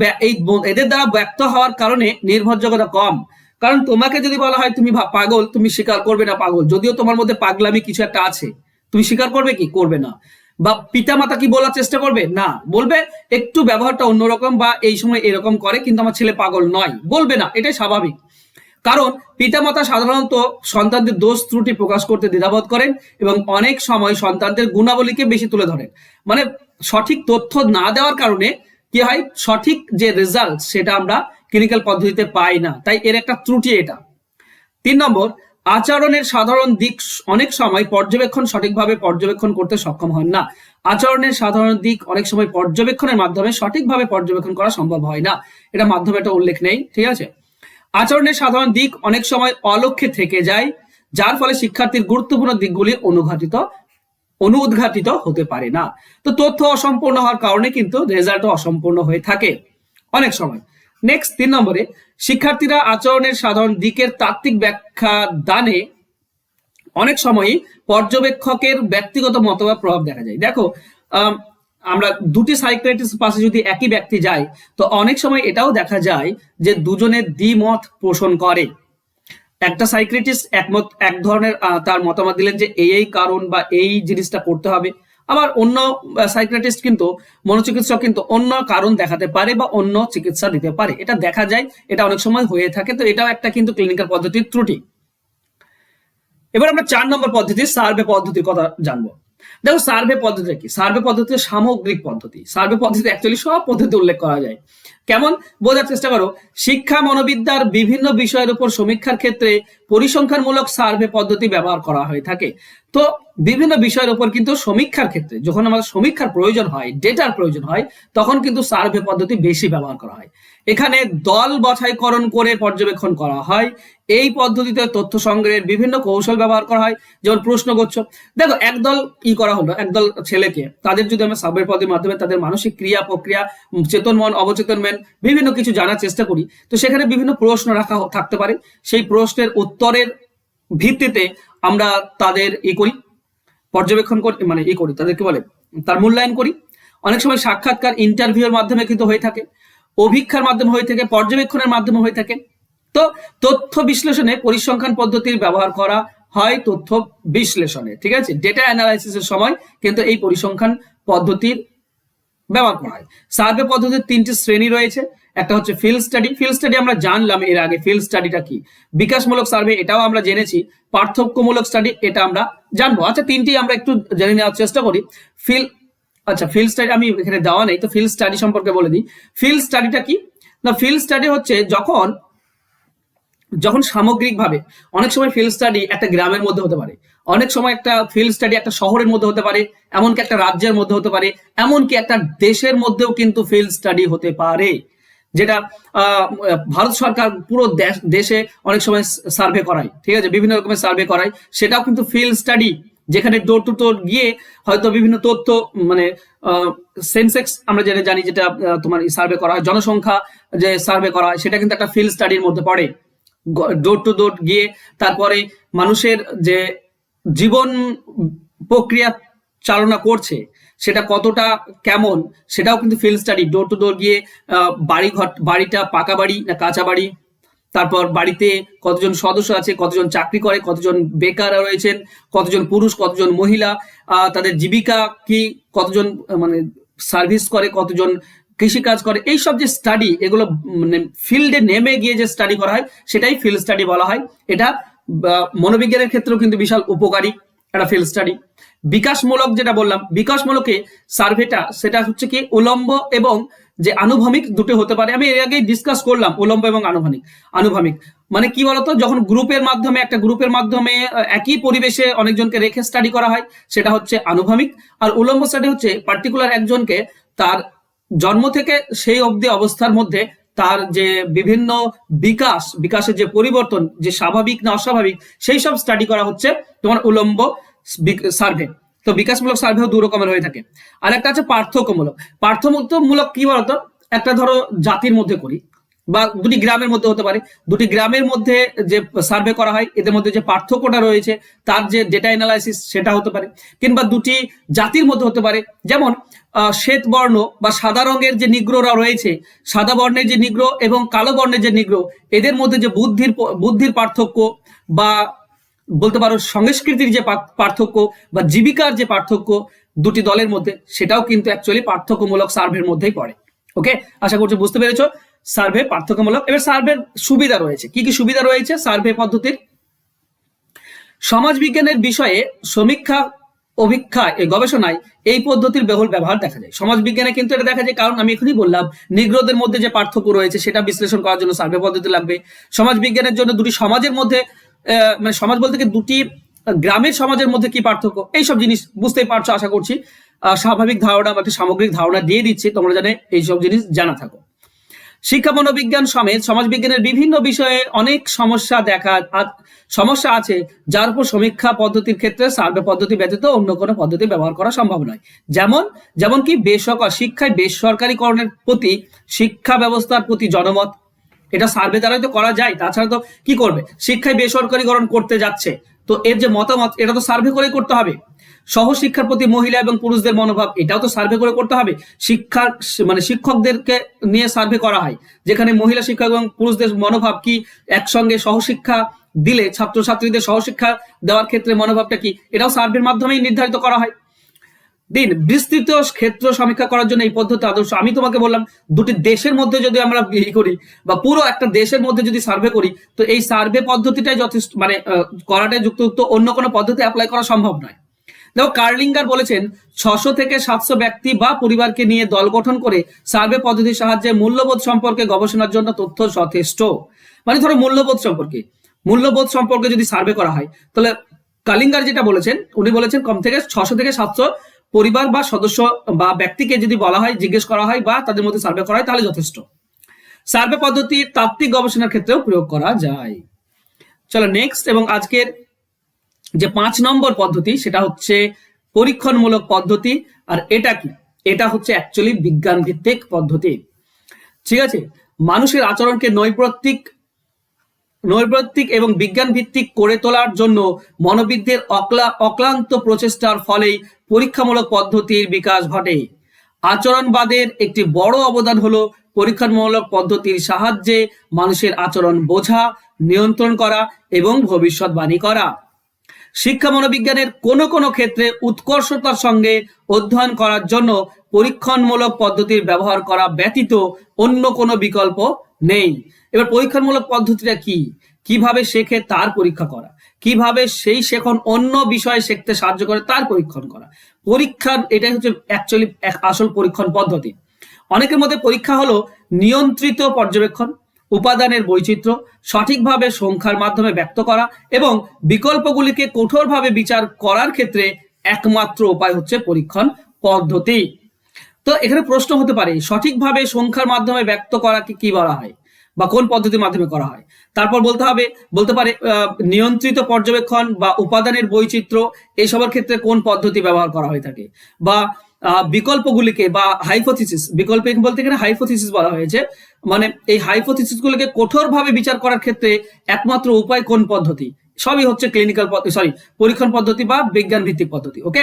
এদের দ্বারা ব্যক্ত হওয়ার কারণে নির্ভরযোগ্যতা কম। কারণ তোমাকে যদি বলা হয় তুমি পাগল, তুমি স্বীকার করবে না পাগল, যদিও তোমার মধ্যে পাগলামি কিছু একটা আছে, তুমি স্বীকার করবে কি? করবে না। বা পিতামাতা কি বলার চেষ্টা করবে? না, বলবে একটু ব্যবহারটা অন্যরকম বা এই সময় এরকম করে, কিন্তু আমার ছেলে পাগল নয়, বলবে না, এটাই স্বাভাবিক। কারণ পিতামাতা সাধারণত সন্তানদের দোষ ত্রুটি প্রকাশ করতে দ্বিধাবোধ করেন এবং অনেক সময় সন্তানদের গুণাবলীকে বেশি তুলে ধরেন। মানে সঠিক তথ্য না দেওয়ার কারণে কি হয়, সঠিক যে রেজাল্ট সেটা আমরা ক্লিনিক্যাল পদ্ধতিতে পাই না, তাই এর একটা ত্রুটি এটা। 3 নম্বর, আচরণের সাধারণ দিক অনেক সময় সঠিকভাবে পর্যবেক্ষণ করতে সক্ষম হন না। আচরণের সাধারণ দিক অনেক সময় পর্যবেক্ষণের মাধ্যমে সঠিকভাবে পর্যবেক্ষণ করা সম্ভব হয় না, এটা মাধ্যমে একটা উল্লেখ নেই, ঠিক আছে। আচরণের সাধারণ দিক অনেক সময় অলক্ষ্যে থেকে যায়, যার ফলে শিক্ষার্থীর গুরুত্বপূর্ণ দিকগুলি অনুদ্ঘাটিত হতে পারে না। তো তথ্য অসম্পূর্ণ হওয়ার কারণে কিন্তু রেজাল্টও অসম্পূর্ণ হয়ে থাকে অনেক সময়। নেক্সট, 3 নম্বরে, শিক্ষার্থীরা আচরণের সাধারণ দিকের তাত্ত্বিক ব্যাখ্যা দানে অনেক সময়ই পর্যবেক্ষকের ব্যক্তিগত মতবাদ প্রভাব দেখা যায়। দেখো, আমরা দুটি সাইকিয়াট্রিস্ট পাশে যদি একই ব্যক্তি যায়, তো অনেক সময় এটাও দেখা যায় যে দুজনের দ্বিমত পোষণ করে। একটা সাইকিয়াট্রিস্ট এক ধরনের তার মতামত দিলেন যে এই কারণ বা এই জিনিসটা করতে হবে, আবার অন্য সাইকিয়াট্রিস্ট কিন্তু, মনোচিকিৎসক কিন্তু অন্য কারণ দেখাতে পারে বা অন্য চিকিৎসা দিতে পারে। এটা দেখা যায়, এটা অনেক সময় হয়ে থাকে। তো এটাও একটা কিন্তু ক্লিনিক্যাল পদ্ধতির ত্রুটি। এবার আমরা 4 নম্বর পদ্ধতি, সার্ভে পদ্ধতির কথা জানবো। দেখো, সার্ভে পদ্ধতি কি? সার্ভে পদ্ধতি সামগ্রিক পদ্ধতি। সার্ভে পদ্ধতি অ্যাকচুয়ালি সব পদ্ধতি উল্লেখ করা যায়। কেমন? বোঝার চেষ্টা করো। শিক্ষা মনোবিদ্যার বিভিন্ন বিষয়ের উপর সমীক্ষার ক্ষেত্রে পরিসংখ্যানমূলক সার্ভে পদ্ধতি ব্যবহার করা হয়ে থাকে। তো বিভিন্ন বিষয়ের উপর কিন্তু সমীক্ষার ক্ষেত্রে, যখন আমাদের সমীক্ষার প্রয়োজন হয়, ডেটার প্রয়োজন হয়, তখন কিন্তু সার্ভে পদ্ধতি বেশি ব্যবহার করা হয়। এখানে দল বাছাইকরণ করে পর্যবেক্ষণ করা হয়। এই পদ্ধতিতে তথ্য সংগ্রহের বিভিন্ন কৌশল ব্যবহার করা হয়, যেমন প্রশ্নগুচ্ছ। দেখো, একদল করা হলো, একদল ছেলেকে, তাদের যদি আমরা সার্ভে পদ্ধতির মাধ্যমে তাদের মানসিক ক্রিয়া প্রক্রিয়া, চেতন মন, অবচেতন মন, বিভিন্ন কিছু জানার চেষ্টা করি, তো সেখানে বিভিন্ন প্রশ্ন রাখা থাকতে পারে। সেই প্রশ্নের উত্তরের ভিত্তিতে আমরা তাদের করি, পর্যবেক্ষণ করি, মানে করি, তাদেরকে বলে তার মূল্যায়ন করি। অনেক সময় সাক্ষাৎকার, ইন্টারভিউর মাধ্যমে কিন্তু হয়ে থাকে, অভিক্ষার মাধ্যমে হয়ে থাকে, পর্যবেক্ষণের মাধ্যমে হয়ে থাকে। তো তথ্য বিশ্লেষণে পরিসংখ্যান পদ্ধতির ব্যবহার করা হয়। তথ্য বিশ্লেষণে, ঠিক আছে, ডেটা অ্যানালাইসিসের সময় কিন্তু এই পরিসংখ্যান পদ্ধতির ব্যবহার করা হয়। সার্ভে পদ্ধতির 3টি শ্রেণী রয়েছে। একটা হচ্ছে ফিল্ড স্টাডি। ফিল্ড স্টাডি আমরা জানলাম এর আগে, ফিল্ড স্টাডিটা কি। বিকাশমূলক সার্ভে, এটাও আমরা জেনেছি। পার্থক্যমূলক স্টাডি, এটা আমরা জানবো। আচ্ছা, 3টি আমরা একটু জেনে নেওয়ার চেষ্টা করি। ফিল্ড স্টাডি আমি এখানে দেওয়া নেই, তো ফিল্ড স্টাডি সম্পর্কে বলে দিই। ফিল্ড স্টাডিটা কি না, ফিল্ড স্টাডি হচ্ছে যখন সামগ্রিকভাবে, অনেক সময় ফিল্ড স্টাডি একটা গ্রামের মধ্যে হতে পারে, অনেক সময় একটা ফিল্ড স্টাডি একটা শহরের মধ্যে হতে পারে, এমনকি একটা রাজ্যের মধ্যে হতে পারে, এমনকি একটা দেশের মধ্যেও কিন্তু ফিল্ড স্টাডি হতে পারে, যেটা ভারত সরকার পুরো দেশে অনেক সময় সার্ভে করায়, ঠিক আছে, বিভিন্ন রকমের সার্ভে করায়, সেটাও কিন্তু ফিল্ড স্টাডি, যেখানে ডোর টু ডোর গিয়ে হয়তো বিভিন্ন তথ্য, মানে সেন্সেক্স আমরা জানি, যেটা তোমার সার্ভে করা হয়, জনসংখ্যা যে সার্ভে করা হয়, সেটা কিন্তু একটা ফিল্ড স্টাডির মধ্যে পড়ে। ডোর টু ডোর গিয়ে তারপরে মানুষের যে জীবন প্রক্রিয়া চালনা করছে সেটা কতটা কেমন, সেটাও কিন্তু ফিল্ড স্টাডি। ডোর টু ডোর গিয়ে বাড়িটা পাকা বাড়ি না কাঁচা বাড়ি, তারপর বাড়িতে কতজন সদস্য আছে, কতজন চাকরি করে, কতজন বেকার রয়েছেন, কতজন পুরুষ, কতজন মহিলা, তাদের জীবিকা কি, কতজন মানে সার্ভিস করে, কতজন কৃষিকাজ করে, এইসব যে স্টাডি, এগুলো মানে ফিল্ডে নেমে গিয়ে যে স্টাডি করা হয়, সেটাই ফিল্ড স্টাডি বলা হয়। এটা মনোবিজ্ঞানের ক্ষেত্রেও কিন্তু বিশাল উপকারী একটা ফিল্ড স্টাডি। বিকাশমূলক, যেটা বললাম, বিকাশমূলকে সার্ভেটা, সেটা হচ্ছে কি উলম্ব এবং যে আনুভূমিক দুটো হতে পারে। আমি এর আগে ডিসকাস করলাম উলম্ব এবং আনুভূমিক মানে কি বলতো, যখন একটা গ্রুপের মাধ্যমে একই পরিবেশে অনেকজনকে রেখে স্টাডি করা হয়, সেটা হচ্ছে আনুভূমিক। আর উলম্ব স্টাডি হচ্ছে পার্টিকুলার একজনকে তার জন্ম থেকে সেই অবধি অবস্থার মধ্যে তার যে বিভিন্ন বিকাশের যে পরিবর্তন, যে স্বাভাবিক না অস্বাভাবিক, সেই সব স্টাডি করা হচ্ছে তোমার উলম্ব সার্ভে। তো বিকাশমূলক সার্ভেও 2 রকমের হয়ে থাকে। আর একটা আছে পার্থক্যমূলক কি বলতো, একটা ধরো জাতির মধ্যে করি, বা দুটি গ্রামের মধ্যে হতে পারে, দুটি গ্রামের মধ্যে যে সার্ভে করা হয়, এদের মধ্যে যে পার্থক্যটা রয়েছে, তার যে ডেটা অ্যানালাইসিস, সেটা হতে পারে। কিংবা দুটি জাতির মধ্যে হতে পারে, যেমন শ্বেত বর্ণ বা সাদা রঙের যে নিগ্রোরা রয়েছে, সাদা বর্ণের যে নিগ্রো এবং কালো বর্ণের যে নিগ্রো, এদের মধ্যে যে বুদ্ধির পার্থক্য, বা বলতে পারো সংস্কৃতির যে পার্থক্য, বা জীবিকার যে পার্থক্য দুটি দলের মধ্যে, সেটাও কিন্তু অ্যাকচুয়ালি পার্থক্যমূলক সার্ভের মধ্যেই পড়ে। ওকে, আশা করছি বুঝতে পেরেছো সার্ভে পার্থক্যমূলক। এবার সার্ভের সুবিধা রয়েছে, কি কি সুবিধা রয়েছে সার্ভে পদ্ধতির। সমাজ বিজ্ঞানের বিষয়ে সমীক্ষা, অভিক্ষা, গবেষণায় এই পদ্ধতির বহুল ব্যবহার দেখা যায়। সমাজ বিজ্ঞানে কিন্তু এটা দেখা যায়, কারণ আমি এখনই বললাম নিগ্রোদের মধ্যে যে পার্থক্য রয়েছে সেটা বিশ্লেষণ করার জন্য সার্ভে পদ্ধতি লাগবে। সমাজ বিজ্ঞানের জন্য দুটি সমাজের মধ্যে, মানে সমাজ বলতে কি দুটি গ্রামের সমাজের মধ্যে কি পার্থক্য, এইসব জিনিস বুঝতেই পারছো আশা করছি। স্বাভাবিক ধারণা বা সামগ্রিক ধারণা দিয়ে দিচ্ছি, তোমরা জানে এইসব জিনিস জানা থাকো। শিক্ষা মনোবিজ্ঞান সমেত সমাজবিজ্ঞানের বিভিন্ন বিষয়ে অনেক সমস্যা আছে, যার উপর সমীক্ষা পদ্ধতির ক্ষেত্রে সার্ভে পদ্ধতি ব্যতীত অন্য কোনো পদ্ধতি ব্যবহার করা সম্ভব নয়। যেমন কি শিক্ষায় বেসরকারীকরণের প্রতি, শিক্ষা ব্যবস্থার প্রতি জনমত, এটা সার্ভে দ্বারাই তো করা যায়, তাছাড়া তো কি করবে, শিক্ষায় বেসরকারীকরণ করতে যাচ্ছে, তো এর যে মতামত এটা তো সার্ভে করে করতে হবে। সহশিক্ষার প্রতি মহিলা এবং পুরুষদের মনোভাব, এটাও তো সার্ভে করে করতে হবে। শিক্ষার মানে শিক্ষকদেরকে নিয়ে সার্ভে করা হয়, যেখানে মহিলা শিক্ষক এবং পুরুষদের মনোভাব কি, একসঙ্গে সহশিক্ষা দিলে ছাত্রছাত্রীদের সহশিক্ষা দেওয়ার ক্ষেত্রে মনোভাবটা কি, এটাও সার্ভের মাধ্যমেই নির্ধারিত করা হয়। বিস্তৃত ক্ষেত্র সমীক্ষা করার জন্য এই পদ্ধতি আদর্শ। আমি তোমাকে বললাম দুটি দেশের মধ্যে যদি আমরা করি বা পুরো একটা দেশের মধ্যে যদি সার্ভে করি, তো এই সার্ভে পদ্ধতিটাই যথেষ্ট, মানে করাটাই যুক্ত, অন্য কোনো পদ্ধতি অ্যাপ্লাই করা সম্ভব নয়। দেখো কার্লিঙ্গার বলেছেন 600 থেকে 700 ব্যক্তি বা পরিবারকে নিয়ে দল গঠন করে সার্ভে পদ্ধতির সাহায্যে মূল্যবোধ সম্পর্কে গবেষণার জন্য তথ্য যথেষ্ট। মানে ধরো মূল্যবোধ সম্পর্কে যদি সার্ভে করা হয়, তাহলে কালিঙ্গার যেটা বলেছেন, উনি বলেছেন কম থেকে 600 থেকে 700 পরিবার বা সদস্য বা ব্যক্তিকে যদি বলা হয়, জিজ্ঞেস করা হয় বা তাদের মধ্যে সার্ভে করা হয়, তাহলে যথেষ্ট। সার্ভে পদ্ধতি তাত্ত্বিক গবেষণার ক্ষেত্রেও প্রয়োগ করা যায়। চলো নেক্সট, এবং আজকের যে 5 নম্বর পদ্ধতি সেটা হচ্ছে পরীক্ষণমূলক পদ্ধতি। আর এটা কি, এটা হচ্ছে অ্যাকচুয়ালি বিজ্ঞান ভিত্তিক পদ্ধতি। ঠিক আছে, মানুষের আচরণকে নৈর্ব্যক্তিক এবং বিজ্ঞান ভিত্তিক করে তোলার জন্য মনোবিদদের অক্লান্ত প্রচেষ্টার ফলেই পরীক্ষামূলক পদ্ধতির বিকাশ ঘটে। আচরণবাদের একটি বড় অবদান হলো পরীক্ষামূলক পদ্ধতির সাহায্যে মানুষের আচরণ বোঝা, নিয়ন্ত্রণ করা এবং ভবিষ্যৎবাণী করা। শিক্ষা মনোবিজ্ঞানের কোনো কোনো ক্ষেত্রে উৎকর্ষতার সঙ্গে অধ্যয়ন করার জন্য পরীক্ষণমূলক পদ্ধতির ব্যবহার করা ব্যতীত অন্য কোনো বিকল্প নেই। এবার পরীক্ষামূলক পদ্ধতিটা কি, কিভাবে শেখে তার পরীক্ষা করা, কিভাবে সেই শেখন অন্য বিষয়ে শিখতে সাহায্য করে তার পরীক্ষণ করা। পরীক্ষার এটাই হচ্ছে অ্যাকচুয়ালি এক আসল পরীক্ষণ পদ্ধতি। অনেকের মধ্যে পরীক্ষা হলো নিয়ন্ত্রিত পর্যবেক্ষণ, উপাদানের বৈচিত্র্য সঠিকভাবে সংখ্যার মাধ্যমে ব্যক্ত করা এবং বিকল্পগুলিকে কঠোরভাবে বিচার করার ক্ষেত্রে একমাত্র উপায় হচ্ছে পরীক্ষণ পদ্ধতি। তো এখানে প্রশ্ন হতে পারে, সঠিকভাবে সংখ্যার মাধ্যমে ব্যক্ত করাকে কি বলা হয় বা কোন পদ্ধতির মাধ্যমে করা হয়? তারপর বলতে পারে নিয়ন্ত্রিত পর্যবেক্ষণ বা উপাদানের বৈচিত্র্য এইসবের ক্ষেত্রে কোন পদ্ধতি ব্যবহার করা হয়ে থাকে, বা বিকল্পগুলিকে বা হাইপোথিসিস, বিকল্প বলতে গেলে হাইপোথিসিস বলা হয়েছে, মানে এই হাইপোথিসিস গুলিকে কঠোরভাবে বিচার করার ক্ষেত্রে একমাত্র উপায় কোন পদ্ধতি? সবই হচ্ছে পরীক্ষণ পদ্ধতি বা বিজ্ঞান ভিত্তিক পদ্ধতি। ওকে,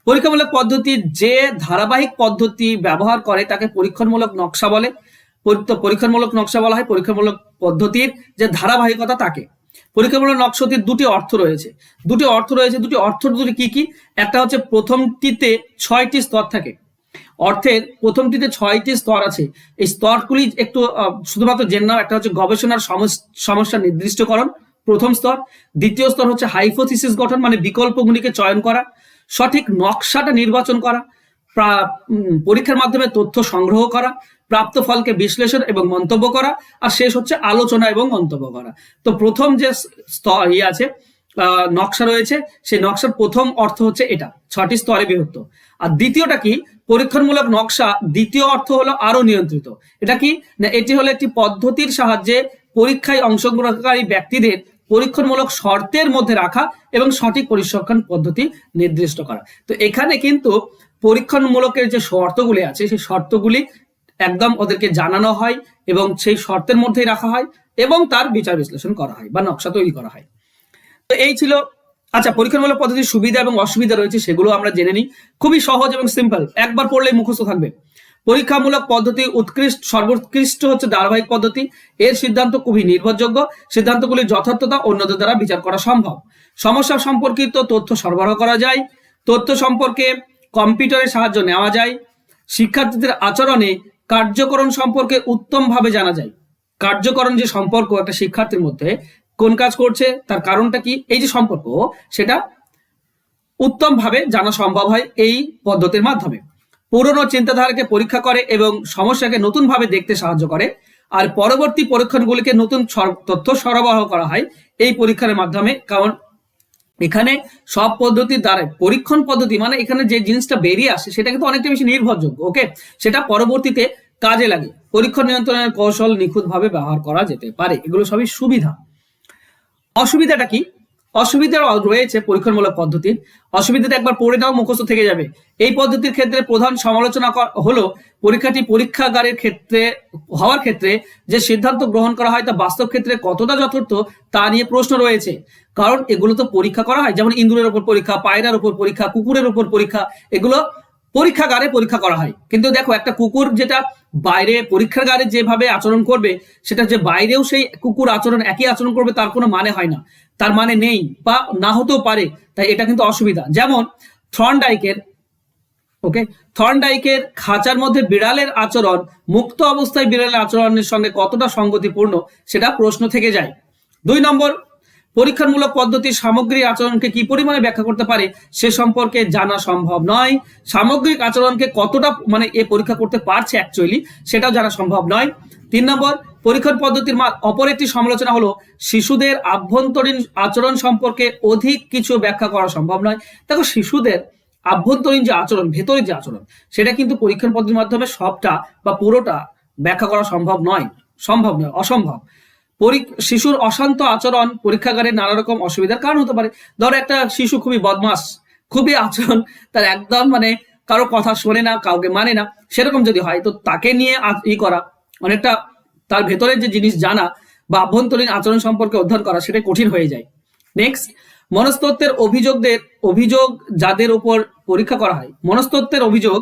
পরীক্ষামূলক পদ্ধতির যে ধারাবাহিক পদ্ধতি ব্যবহার করে তাকে পরীক্ষণমূলক নকশা বলে। পরীক্ষণমূলক নকশা বলা হয় পরীক্ষামূলক পদ্ধতির যে ধারাবাহিকতা তাকে। পরীক্ষামূলক নকশাটির দুটি অর্থ রয়েছে। দুটি অর্থ কি কি? একটা হচ্ছে প্রথমটিতে 6টি স্তর থাকে। অর্থের প্রথমটিতে 6টি স্তর আছে। এই স্তরগুলি একটু শুধুমাত্র জেনে নাও। একটা হচ্ছে গবেষণার সমস্যা নির্দিষ্টকরণ, প্রথম স্তর। দ্বিতীয় স্তর হচ্ছে হাইপোথিসিস গঠন, মানে বিকল্পগুলিকে চয়ন করা, সঠিক নকশাটা নির্বাচন করা, পরীক্ষার মাধ্যমে তথ্য সংগ্রহ করা, প্রাপ্ত ফলকে বিশ্লেষণ এবং মন্তব্য করা, আর শেষ হচ্ছে আলোচনা এবং মন্তব্য করা। তো প্রথম যে স্তর আছে, নকশা রয়েছে, সেই নকশার প্রথম অর্থ হচ্ছে এটা 6টি স্তরে বিভক্ত। আর দ্বিতীয়টা কি? পরীক্ষণমূলক নকশা দ্বিতীয় অর্থ হলো আরো নিয়ন্ত্রিত। এটা কি না, এটি হলো একটি পদ্ধতির সাহায্যে পরীক্ষায় অংশগ্রহণকারী ব্যক্তিদের পরীক্ষণমূলক শর্তের মধ্যে রাখা এবং সঠিক পরিসংখ্যান পদ্ধতি নির্দিষ্ট করা। তো এখানে কিন্তু পরীক্ষণমূলকের যে শর্তগুলি আছে সেই শর্তগুলি একদম ওদেরকে জানানো হয় এবং সেই শর্তের মধ্যেই রাখা হয় এবং তার বিচার বিশ্লেষণ করা হয় বা নকশা তৈরি করা হয়। তো এই ছিল। আচ্ছা, পরীক্ষামূলক পদ্ধতির সুবিধা এবং অসুবিধা রয়েছে, সেগুলো আমরা জেনে নিই। খুবই সহজ এবং সিম্পল, একবার পড়লেই মুখস্থ থাকবে। পরীক্ষামূলক পদ্ধতি সর্বোৎকৃষ্ট হচ্ছে ধারাবাহিক পদ্ধতি। এর সিদ্ধান্ত খুবই নির্ভরযোগ্য, সিদ্ধান্তগুলির যথার্থতা অন্যদের দ্বারা বিচার করা সম্ভব। সমস্যা সম্পর্কিত তথ্য সরবরাহ করা যায়, তথ্য সম্পর্কে কম্পিউটারের সাহায্য নেওয়া যায়, শিক্ষার্থীদের আচরণে কার্যকরণ সম্পর্কে উত্তমভাবে জানা যায়। কার্যকরণ যে সম্পর্ক একটা শিক্ষার্থীর মধ্যে, কোন কাজ করছে, তার কারণটা কি, এই যে সম্পর্ক, সেটা উত্তমভাবে জানা সম্ভব হয় এই পদ্ধতির মাধ্যমে। পুরনো চিন্তাধারাকে পরীক্ষা করে এবং সমস্যাকে নতুনভাবে দেখতে সাহায্য করে। আর পরবর্তী পরীক্ষণগুলিকে নতুন তথ্য সরবরাহ করা হয় এই পরীক্ষার মাধ্যমে। কারণ এখানে সব পদ্ধতির দ্বারা পরীক্ষণ পদ্ধতি, মানে এখানে যে জিনিসটা বেরিয়ে আসে সেটা কিন্তু অনেকটা বেশি নির্ভরযোগ্য। ওকে, সেটা পরবর্তীতে কাজে লাগে। পরীক্ষণ নিয়ন্ত্রণের কৌশল নিখুঁতভাবে ব্যবহার করা যেতে পারে। এগুলো সবই সুবিধা। অসুবিধাটা কি? অসুবিধা রয়েছে পরীক্ষামূলক পদ্ধতির। অসুবিধাটা একবার পড়ে নাও, মুখস্থ থেকে যাবে। এই পদ্ধতির ক্ষেত্রে প্রধান সমালোচনা হলো পরীক্ষাটি পরীক্ষাগারের ক্ষেত্রে হওয়ার ক্ষেত্রে যে সিদ্ধান্ত গ্রহণ করা হয় তা বাস্তব ক্ষেত্রে কতটা যথার্থ তা নিয়ে প্রশ্ন রয়েছে। কারণ এগুলো তো পরীক্ষা করা হয়, যেমন ইঁদুরের উপর পরীক্ষা, পায়রার উপর পরীক্ষা, কুকুরের উপর পরীক্ষা, এগুলো পরীক্ষাগারে পরীক্ষা করা হয়। কিন্তু দেখো একটা কুকুর যেটা বাইরে পরীক্ষাগারে যেভাবে আচরণ করবে, সেটা যে বাইরেও সেই কুকুর আচরণ একই আচরণ করবে তার কোনো মানে হয় না, তার মানে নেই বা না হতেও পারে। তাই এটা কিন্তু অসুবিধা। যেমন থর্নডাইকের খাঁচার মধ্যে বিড়ালের আচরণ মুক্ত অবস্থায় বিড়ালের আচরণের সঙ্গে কতটা সঙ্গতিপূর্ণ সেটা প্রশ্ন থেকে যায়। 2 নম্বর, পরীক্ষামূলক পদ্ধতির সামগ্রিক আচরণকে কি পরিমাণে ব্যাখ্যা করতে পারে সে সম্পর্কে জানা সম্ভব নয়। সামগ্রিক আচরণকে কতটা মানে এ পরীক্ষা করতে পারছে অ্যাকচুয়ালি সেটাও জানা সম্ভব নয়। 3 নম্বর, পরীক্ষণ পদ্ধতির অপর একটি সমালোচনা হলো শিশুদের আভ্যন্তরীণ আচরণ সম্পর্কে অধিক কিছু ব্যাখ্যা করা সম্ভব নয়। দেখো শিশুদের আভ্যন্তরীণ যে আচরণ, ভেতরের যে আচরণ, সেটা কিন্তু পরীক্ষণ পদ্ধতির মাধ্যমে সবটা বা পুরোটা ব্যাখ্যা করা সম্ভব নয়, অসম্ভব। শিশুর অশান্ত আচরণ পরীক্ষাগারে নানা রকম অসুবিধার কারণ হতে পারে। ধরো একটা শিশু খুবই বদমাস, খুবই আচরণ তার একদম মানে কারো কথা শোনে না, কাউকে মানে না, সেরকম যদি হয় তো তাকে নিয়ে করা অনেকটা, তার ভেতরের যে জিনিস জানা বা আভ্যন্তরীণ আচরণ সম্পর্কে অধ্যয়ন করা সেটা কঠিন হয়ে যায়। নেক্সট, মনস্তত্ত্বের অভিযোগ যাদের উপর পরীক্ষা করা হয়, মনস্তত্ত্বের অভিযোগ,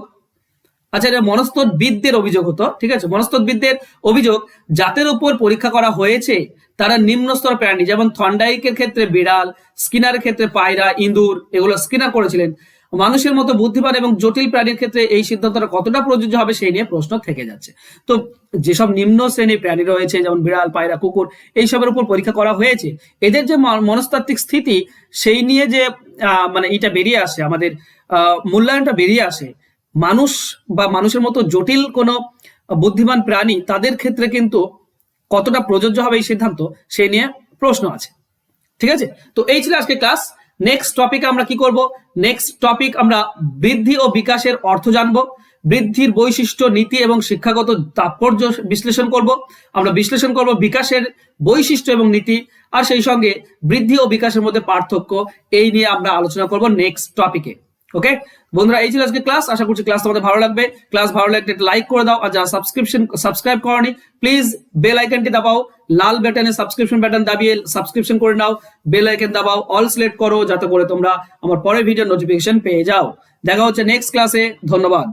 আচ্ছা এটা মনস্তত্ত্ববিদদের অভিযোগ হতো, ঠিক আছে। মনস্তত্ত্ববিদদের অভিযোগ যাদের উপর পরীক্ষা করা হয়েছে তারা নিম্নস্তর প্রাণী, যেমন থর্নডাইকের ক্ষেত্রে বিড়াল, স্কিনারের ক্ষেত্রে পায়রা, ইঁদুর, এগুলো স্কিনার করেছিলেন। মানুষের মতো বুদ্ধিমান এবং জটিল প্রাণীর ক্ষেত্রে এই সিদ্ধান্তটা কতটা প্রযোজ্য হবে সেই নিয়ে প্রশ্ন থেকে যাচ্ছে। তো যেসব নিম্ন শ্রেণীর প্রাণী রয়েছে যেমন বিড়াল, পায়রা, কুকুর, এইসবের উপর পরীক্ষা করা হয়েছে, এদের যে মনস্তাত্ত্বিক স্থিতি সেই নিয়ে যে মানে এটা বেরিয়ে আসে, আমাদের মূল্যায়নটা বেরিয়ে আসে, মানুষ বা মানুষের মতো জটিল কোনো বুদ্ধিমান প্রাণী তাদের ক্ষেত্রে কিন্তু কতটা প্রযোজ্য হবে এই সিদ্ধান্ত সেই নিয়ে প্রশ্ন আছে, ঠিক আছে। তো এই ছিল আজকে ক্লাস। নেক্সট টপিক আমরা কি করব? নেক্সট টপিক আমরা বৃদ্ধি ও বিকাশের অর্থ জানবো, বৃদ্ধির বৈশিষ্ট্য, নীতি এবং শিক্ষাগত তাৎপর্য বিশ্লেষণ করব। আমরা বিশ্লেষণ করব বিকাশের বৈশিষ্ট্য এবং নীতি, আর সেই সঙ্গে বৃদ্ধি ও বিকাশের মধ্যে পার্থক্য, এই নিয়ে আমরা আলোচনা করব নেক্সট টপিকে। ওকে বন্ধুরা, এই ছিল আজকে ক্লাস। আশা করছি ক্লাস তোমাদের ভালো লাগবে। ক্লাস ভালো লাগলে একটা লাইক করে দাও, আর যারা সাবস্ক্রাইব করনি প্লিজ বেল আইকনটি দাবাও, লাল বাটনে সাবস্ক্রিপশন বাটন দাবিয়ে সাবস্ক্রিপশন করে নাও, বেল আইকন দাবাও, অল সিলেক্ট করো যাতে করে তোমরা আমার পরের ভিডিও নোটিফিকেশন পেয়ে যাও। দেখা হচ্ছে নেক্সট ক্লাসে। ধন্যবাদ।